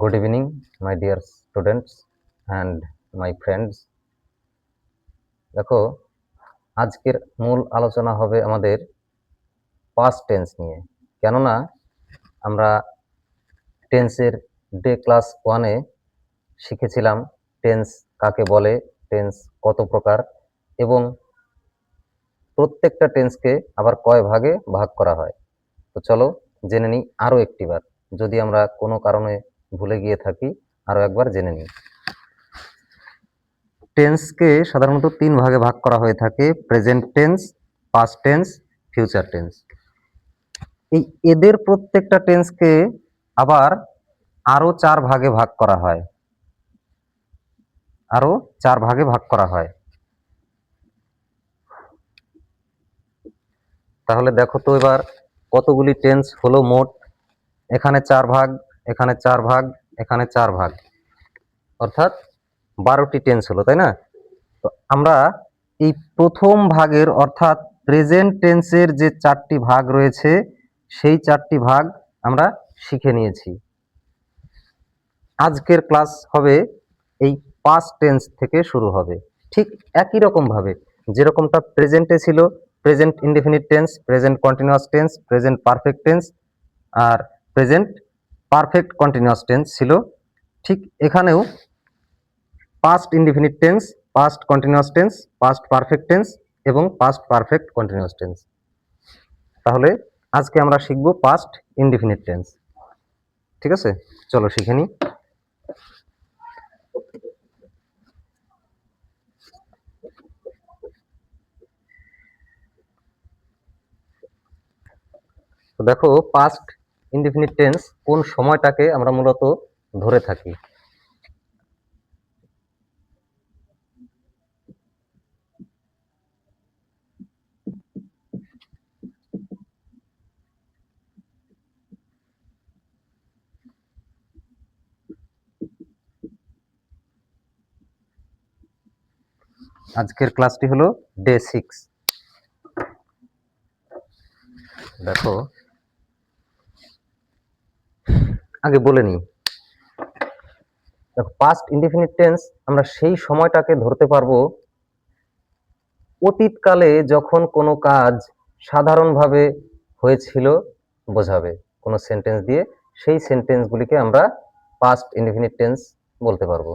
Good evening, my dear students and my friends. দেখো, আজকের মূল আলোচনা হবে আমাদের পাস্ট টেন্স নিয়ে। কেননা আমরা টেন্সের ডে ক্লাস 1-এ শিখেছিলাম টেন্স কাকে বলে, টেন্স কত প্রকার এবং প্রত্যেকটা টেন্সকে আবার কয় ভাগে ভাগ করা হয়। তো চলো জেনে নিই আরও একটিবার, যদি আমরা কোনো কারণে ভুলে গিয়ে থাকি আরও একবার জেনে নিই। টেন্সকে সাধারণত 3 ভাগে ভাগ করা হয়ে থাকে: present tense, past tense, future tense. এই এদের প্রত্যেকটা টেন্সকে আবার আরো 4 ভাগে ভাগ করা হয়, আরো 4 ভাগে ভাগ করা হয়। তাহলে দেখো তো এবার কতগুলি টেন্স হলো মোট। এখানে 4 ভাগ, এখানে 4 ভাগ, এখানে 4 ভাগ, অর্থাৎ 12টি টেন্স হলো, তাই না? তো আমরা এই প্রথম ভাগের অর্থাৎ প্রেজেন্ট টেন্সের যে 4টি ভাগ রয়েছে সেই 4টি ভাগ আমরা শিখে নিয়েছি। আজকের ক্লাস হবে এই পাস্ট টেন্স থেকে শুরু হবে, ঠিক একই রকম ভাবে যেরকমটা প্রেজেন্টে ছিল, present indefinite tense, present continuous tense, present perfect tense আর প্রেজেন্ট পারফেক্ট কন্টিনিউয়াস টেন্স ছিল, ঠিক এখানেও past indefinite tense, past continuous tense, past perfect tense এবং পাস্ট পারফেক্ট কন্টিনিউয়াস টেন্স। তাহলে আজকে আমরা শিখব পাস্ট ইনডেফিনিট টেন্স। ঠিক আছে, চলো শিখে নিই। তো দেখো, পাস্ট ইনডেফিনিট টেন্স কোন সময়টাকে আমরা মূলত ধরে থাকি। আজকের ক্লাসটি হলো ডে 6। দেখো, আগে বলে নিই। দেখো, পাস্ট ইনডেফিনিট টেন্স আমরা সেই সময়টাকে ধরতে পারবো অতীতকালে যখন কোনো কাজ সাধারণভাবে হয়েছিল বোঝাবে কোনো সেন্টেন্স দিয়ে, সেই সেন্টেন্সগুলিকে আমরা পাস্ট ইনডেফিনিট টেন্স বলতে পারবো।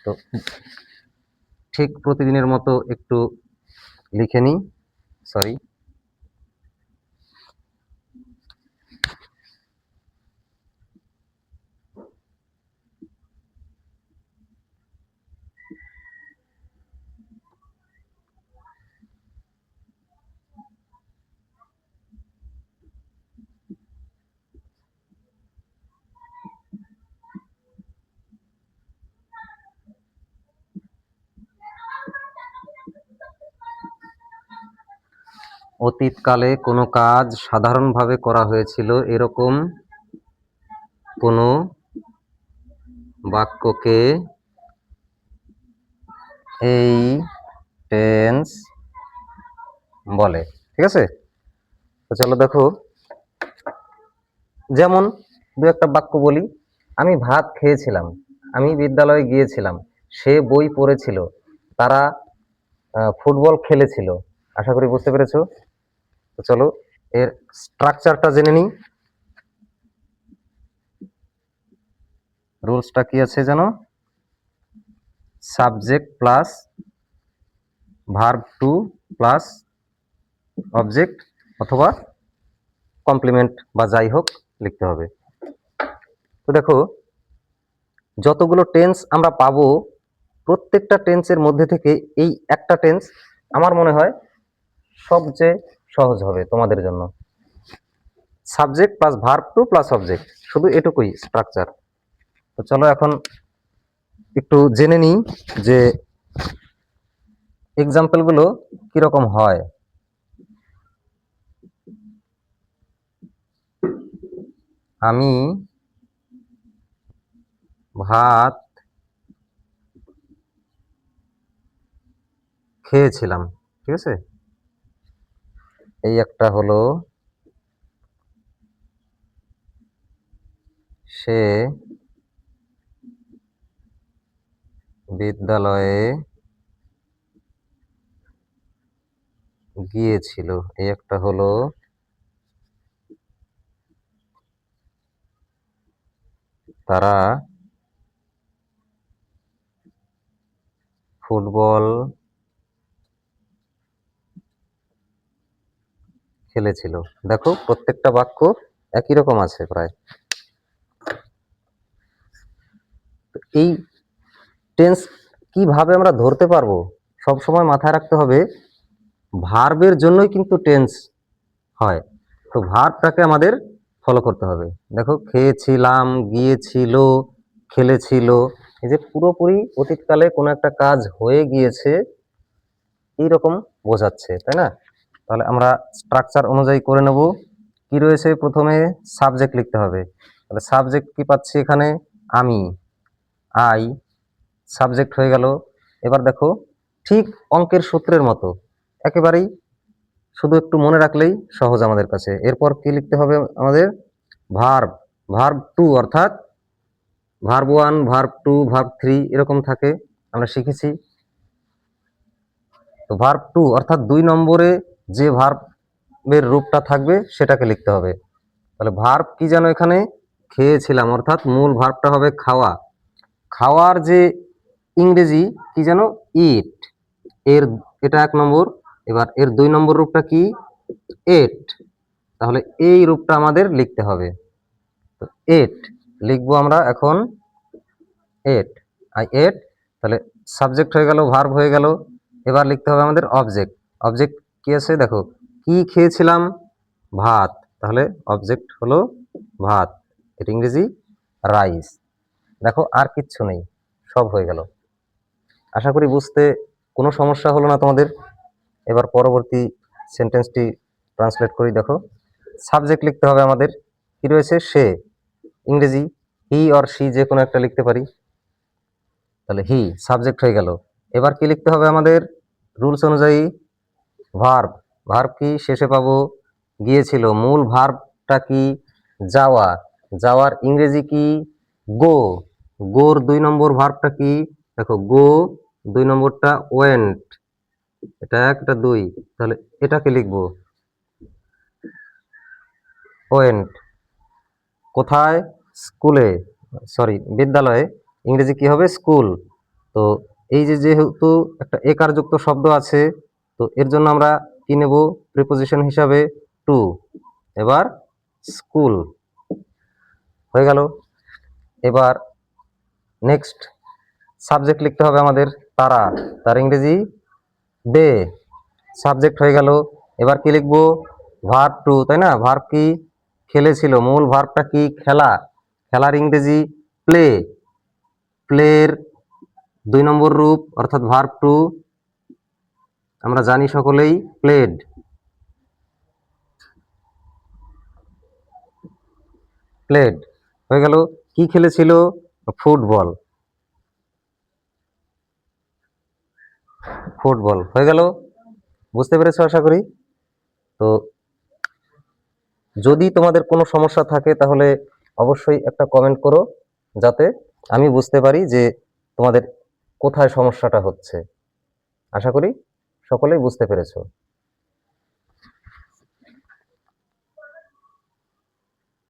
তো ঠিক প্রতিদিনের মতো একটু লিখে নিই, সরি। অতীতকালে কোনো কাজ সাধারণভাবে করা হয়েছিল এরকম কোনো বাক্যকে এই টেন্স বলে। ঠিক আছে, তো চলো দেখো, যেমন দু একটা বাক্য বলি। আমি ভাত খেয়েছিলাম, আমি বিদ্যালয়ে গিয়েছিলাম, সে বই পড়েছিল, তারা ফুটবল খেলেছিল। আশা করি বুঝতে পেরেছো। তো চলো এর স্ট্রাকচারটা জেনে নিই। রুলসটা কি আছে জানো? Subject plus verb two plus object অথবা কমপ্লিমেন্ট বা যাই হোক লিখতে হবে। তো দেখো, যতগুলো টেন্স আমরা পাবো প্রত্যেকটা টেন্সের মধ্যে থেকে এই একটা টেন্স আমার মনে হয় সবচেয়ে সহজ হবে তোমাদের জন্য। Subject plus verb two plus object, শুধু এটুকুই স্ট্রাকচার। তো চলো এখন একটু জেনে নিই যে এক্সাম্পলগুলো কিরকম হয়। আমি ভাত খেয়েছিলাম, ঠিক আছে, এই একটা হলো। সে বিদ্যালয়ে গিয়েছিল, এই একটা হলো। তারা ফুটবল খেলেছিল। দেখো প্রত্যেকটা বাক্য একই রকম আছে প্রায়। এই টেন্স কিভাবে আমরা ধরতে পারবো, সব সময় মাথায় রাখতে হবে ভার্বের জন্যই কিন্তু টেন্স হয়। তো ভার্বটাকে আমাদের ফলো করতে হবে। দেখো খেয়েছিলাম, গিয়েছিল, খেলেছিল, এই যে পুরোপুরি অতীতকালে কোনো একটা কাজ হয়ে গিয়েছে এইরকম বোঝাচ্ছে, তাই না? তাহলে আমরা স্ট্রাকচার অনুযায়ী করে নেব। কি রয়েছে, প্রথমে সাবজেক্ট লিখতে হবে। তাহলে সাবজেক্ট কি পাচ্ছি এখানে, আমি, আই, সাবজেক্ট হয়ে গেল। এবার দেখো ঠিক অঙ্কের সূত্রের মতো একেবারেই, শুধু একটু মনে রাখলেই সহজ আমাদের কাছে। এরপর কি লিখতে হবে আমাদের, ভার্ব, ভার্ব টু, অর্থাৎ verb one, verb two, verb three এরকম থাকে, আমরা শিখেছি। তো ভার্ব টু অর্থাৎ 2 নম্বরে যে ভার্বের রূপটা থাকবে সেটাকে লিখতে হবে। তাহলে ভার্ব কি যেন এখানে, খেয়েছিলাম, অর্থাৎ মূল ভার্বটা হবে খাওয়া। খাওয়ার যে ইংরেজি কি যেন, ইট, এর এটা 1 নম্বর। এবার এর 2 নম্বর রূপটা কি, এট। তাহলে এই রূপটা আমাদের লিখতে হবে। তো এট লিখবো আমরা এখন, এট, আই এট। তাহলে সাবজেক্ট হয়ে গেল, ভার্ব হয়ে গেল। এবার লিখতে হবে আমাদের অবজেক্ট। অবজেক্ট কি আছে দেখো, কি খেয়েছিলাম, ভাত, তাহলে অবজেক্ট হলো ভাত, এর ইংরেজি রাইস। দেখো আর কিচ্ছু নেই, সব হয়ে গেল। আশা করি বুঝতে কোনো সমস্যা হলো না তোমাদের। এবার পরবর্তী সেন্টেন্সটি ট্রান্সলেট করি। দেখো সাবজেক্ট লিখতে হবে আমাদের, কি রয়েছে, সে, ইংরেজি হি অর সি, যে কোনো একটা লিখতে পারি। তাহলে হি সাবজেক্ট হয়ে গেল। এবার কি লিখতে হবে আমাদের, রুলস অনুযায়ী ভার্ব। ভার্ব কি শেষে পাবো, গিয়েছিল, মূল ভার্বটা কি, যাওয়া, যাওয়ার ইংরেজি কি, গো, গোর 2 নম্বর ভার্বটা কি, দেখো গো 2 নম্বরটা ওয়েন্ট, এটা 1 এটা 2, তাহলে এটাকে লিখবো ওয়েন্ট। কোথায়, স্কুলে, সরি বিদ্যালয়ে, ইংরেজি কি হবে, স্কুল। তো এই যে যেহেতু একটা একারযুক্ত শব্দ আছে, তো এর জন্য আমরা কি নেব, প্রিপোজিশন হিসাবে টু। এবার স্কুল হয়ে গেল। এবার নেক্সট সাবজেক্ট লিখতে হবে আমাদের, তারা, তার ইংরেজি দে, সাবজেক্ট হয়ে গেল। এবার কি লিখবো, ভার্ব টু, তাই না? ভার্ব কি, খেলেছিল, মূল ভার্বটা কি, খেলা, খেলার ইংরেজি প্লে, প্লের 2 নম্বর রূপ অর্থাৎ ভার্ব টু আমরা জানি সকলেই, প্লেড, প্লেড হয়ে গেল। কি খেলেছিল, ফুটবল, ফুটবল হয়ে গেল। বুঝতে পেরেছো আশা করি। তো যদি তোমাদের কোনো সমস্যা থাকে তাহলে অবশ্যই একটা কমেন্ট করো, যাতে আমি বুঝতে পারি যে তোমাদের কোথায় সমস্যাটা হচ্ছে। আশা করি সকলেই বুঝতে পেরেছো।